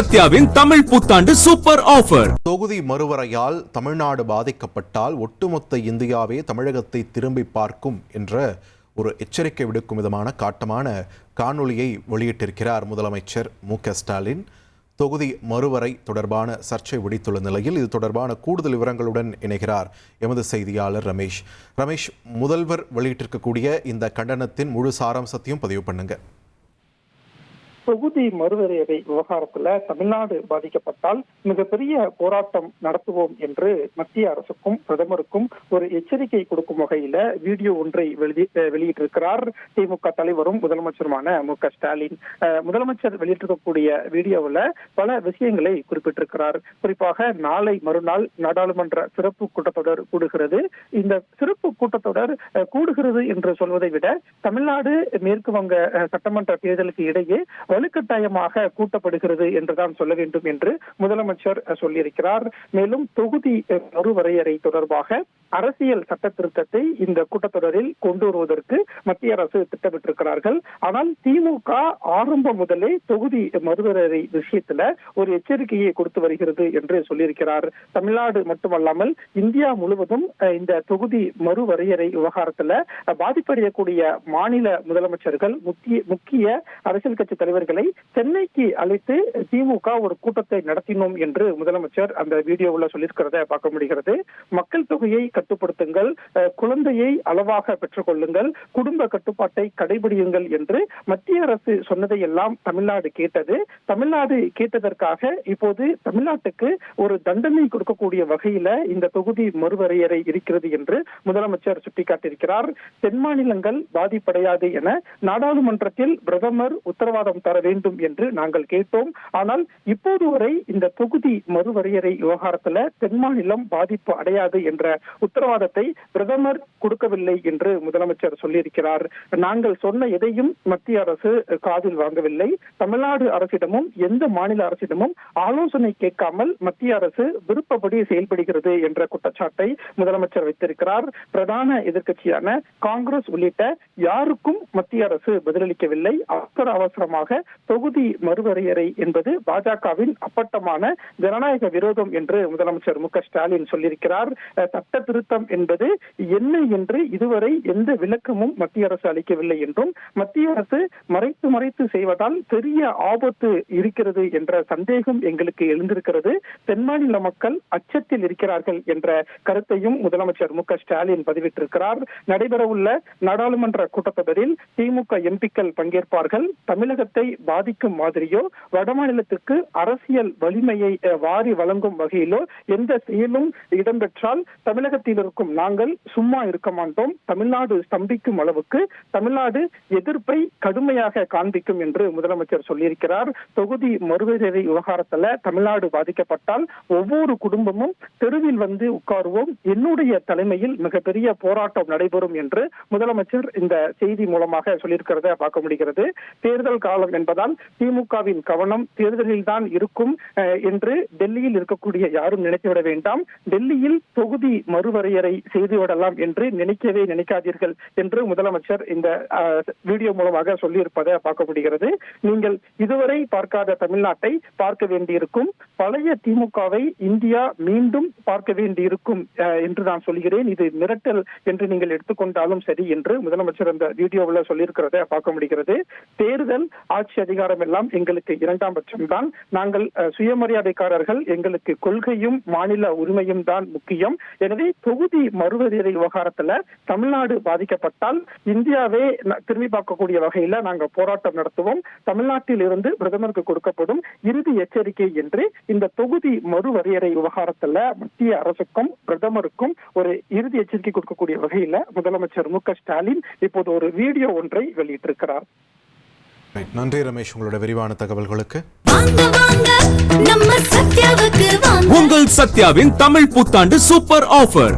சத்யாவின் தமிழ் புத்தாண்டு super offer. தொகுதி மறுவரையால் தமிழ்நாடு பாதிக்கப்பட்டால் ஒட்டுமொத்த இந்தியாவே தமிழகத்தை திரும்பி பார்க்கும் என்ற ஒரு எச்சரிக்கை விடுக்கும் விதமான காட்டமான காணொளியை வெளியிட்டிருக்கிறார் முதலமைச்சர் மு.க.ஸ்டாலின். தொகுதி மறுவரை தொடர்பான சர்ச்சை வெடித்துள்ள நிலையில் இது தொடர்பான கூடுதல் விவரங்களுடன் இணைகிறார் எமது செய்தியாளர் ரமேஷ். முதல்வர் வெளியிட்டிருக்கக்கூடிய இந்த கண்டனத்தின் முழு சாராம்சத்தையும் பதிவு பண்ணுங்க. தொகுதி மறுவரையறை விவகாரத்துல தமிழ்நாடு பாதிக்கப்பட்டால் மிகப்பெரிய போராட்டம் நடத்துவோம் என்று மத்திய அரசுக்கும் பிரதமருக்கும் ஒரு எச்சரிக்கை கொடுக்கும் வகையில வீடியோ ஒன்றை வெளியிட்டிருக்கிறார் திமுக தலைவரும் முதலமைச்சருமான மு.க.ஸ்டாலின். முதலமைச்சர் வெளியிட்டிருக்கக்கூடிய வீடியோவில் பல விஷயங்களை குறிப்பிட்டிருக்கிறார். குறிப்பாக நாளை மறுநாள் நாடாளுமன்ற சிறப்பு கூட்டத்தொடர் கூடுகிறது. இந்த சிறப்பு கூட்டத்தொடர் கூடுகிறது என்று சொல்வதை விட தமிழ்நாடு மேற்கு வங்க சட்டமன்ற தேர்தலுக்கு இடையே வலுக்கட்டாயமாக கூட்டப்படுகிறது என்றுதான் சொல்ல வேண்டும் என்று முதலமைச்சர் சொல்லியிருக்கிறார். மேலும் தொகுதி மறுவரையறை தொடர்பாக அரசியல் சட்ட திருத்தத்தை இந்த கூட்டத்தொடரில் கொண்டு வருவதற்கு மத்திய அரசு திட்டமிட்டிருக்கிறார்கள். ஆனால் திமுக ஆரம்பம் முதலே தொகுதி மறுவரையறை விஷயத்துல ஒரு எச்சரிக்கையை கொடுத்து வருகிறது என்று சொல்லியிருக்கிறார். தமிழ்நாடு மட்டுமல்லாமல் இந்தியா முழுவதும் இந்த தொகுதி மறுவரையறை விவகாரத்துல பாதிப்படையக்கூடிய மாநில முதலமைச்சர்கள் முக்கிய அரசியல் கட்சி தலைவர்களை சென்னைக்கு அழைத்து திமுக ஒரு கூட்டத்தை நடத்தினோம் என்று முதலமைச்சர் அந்த வீடியோவில் சொல்லியிருக்கிறத பார்க்க முடிகிறது. மக்கள் தொகையை கட்டுப்படுத்துங்கள், குழந்தையை அளவாக பெற்றுக் கொள்ளுங்கள், குடும்ப கட்டுப்பாட்டை கடைபிடியுங்கள் என்று மத்திய அரசு சொன்னதை எல்லாம் தமிழ்நாடு கேட்டது. தமிழ்நாடு கேட்டதற்காக இப்போது தமிழ்நாட்டுக்கு ஒரு தண்டனை கொடுக்கக்கூடிய வகையில இந்த தொகுதி மறுவரையறை இருக்கிறது என்று முதலமைச்சர் சுட்டிக்காட்டியிருக்கிறார். தென் மாநிலங்கள் பாதிப்படையாது என நாடாளுமன்றத்தில் பிரதமர் உத்தரவாதம் தர வேண்டும் என்று நாங்கள் கேட்டோம். ஆனால் இப்போது வரை இந்த தொகுதி மறுவரையறை விவகாரத்துல தென் மாநிலம் பாதிப்பு அடையாது என்ற உத்தரவாதத்தை பிரதமர் கொடுக்கவில்லை என்று முதலமைச்சர் சொல்லியிருக்கிறார். நாங்கள் சொன்ன எதையும் மத்திய அரசு காதில் வாங்கவில்லை. தமிழ்நாடு அரசிடமும் எந்த மாநில அரசிடமும் ஆலோசனை கேட்காமல் மத்திய அரசு விருப்பப்படி செயல்படுகிறது என்ற குற்றச்சாட்டை முதலமைச்சர் வைத்திருக்கிறார். பிரதான எதிர்க்கட்சியான காங்கிரஸ் உள்ளிட்ட யாருக்கும் மத்திய அரசு பதிலளிக்கவில்லை. அவசரமாக தொகுதி மறுவரையறை என்பது பாஜகவின் அப்பட்டமான ஜனநாயக விரோதம் என்று முதலமைச்சர் மு.க.ஸ்டாலின் சொல்லியிருக்கிறார். சட்ட திருத்தம் என்பது என்ன என்று இதுவரை எந்த விளக்கமும் மத்திய அரசு அளிக்கவில்லை என்றும் மத்திய அரசு மறைத்து செய்வதால் பெரிய ஆபத்து இருக்கிறது என்ற சந்தேகம் எங்களுக்கு எழுந்திருக்கிறது. தென் மாநில மக்கள் அச்சத்தில் இருக்கிறார்கள் என்ற கருத்தையும் முதலமைச்சர் மு.க.ஸ்டாலின் பதிவிட்டிருக்கிறார். நடைபெறவுள்ள நாடாளுமன்ற கூட்டத்தொடரில் திமுக எம்பிக்கள் பங்கேற்பார்கள். தமிழகத்தை பாதிக்கும் மாதிரியோ வடமாநிலத்திற்கு அரசியல் வலிமையை வாரி வழங்கும் வகையிலோ எந்த செயலும் இடம்பெற்றால் தமிழகத்தில் இருக்கும் நாங்கள் சும்மா இருக்க மாட்டோம். தமிழ்நாடு ஸ்தம்பிக்கும் அளவுக்கு தமிழ்நாடு எதிர்ப்பை கடுமையாக காண்பிக்கும் என்று முதலமைச்சர் சொல்லியிருக்கிறார். தொகுதி மறுவரையறை விவகாரத்துல தமிழ்நாடு பாதிக்கப்பட்டால் ஒவ்வொரு குடும்பமும் தெருவில் வந்து உட்காருவோம், என்னுடைய தலைமையில் மிகப்பெரிய போராட்டம் நடைபெறும் என்று முதலமைச்சர் இந்த செய்தி மூலமாக சொல்லியிருக்கிறத பார்க்க முடிகிறது. தேர்தல் காலம் என்பதால் திமுகவின் கவனம் தேர்தலில் தான் இருக்கும் என்று டெல்லியில் இருக்கக்கூடிய யாரும் நினைத்துவிட வேண்டாம். டெல்லியில் தொகுதி மறுவரையறை செய்துவிடலாம் என்று நினைக்காதீர்கள் என்று முதலமைச்சர் இந்த வீடியோ மூலமாக சொல்லியிருப்பதை பார்க்க முடிகிறது. நீங்கள் இதுவரை பார்க்காத தமிழ்நாட்டை பார்க்க வேண்டியிருக்கும், பழைய திமுகவை இந்தியா மீண்டும் பார்க்க வேண்டியிருக்கும் என்று நான் சொல்கிறேன். இது மிரட்டல் என்று நீங்கள் எடுத்துக்கொண்டாலும் சரி என்று முதலமைச்சர் அந்த வீடியோவில் சொல்லியிருக்கிறத பார்க்க முடிகிறது. தேர்தல் ஆட்சி அதிகாரம் எல்லாம் எங்களுக்கு இரண்டாம் பட்சம்தான். நாங்கள் சுயமரியாதைக்காரர்கள், எங்களுக்கு கொள்கையும் மாநில உரிமையும் தான் முக்கியம். எனவே தொகுதி மறுவரையறை விவகாரத்துல தமிழ்நாடு பாதிக்கப்பட்டால் இந்தியாவே திரும்பி பார்க்கக்கூடிய வகையில நாங்கள் போராட்டம் நடத்துவோம். தமிழ்நாட்டில் இருந்து பிரதமருக்கு கொடுக்கப்படும் இறுதி எச்சரிக்கை என்று இந்த தொகுதி மறுவரையறை விவகாரத்துல மத்திய அரசுக்கும் பிரதமருக்கும் ஒரு இறுதி எச்சரிக்கை கொடுக்கக்கூடிய வகையில முதலமைச்சர் மு.க.ஸ்டாலின் இப்போது ஒரு வீடியோ ஒன்றை வெளியிட்டிருக்கிறார். நன்றி ரமேஷ், உங்களோட விரிவான தகவல்களுக்கு. உங்கள் சத்யாவின் தமிழ் புத்தாண்டு சூப்பர் ஆஃபர்.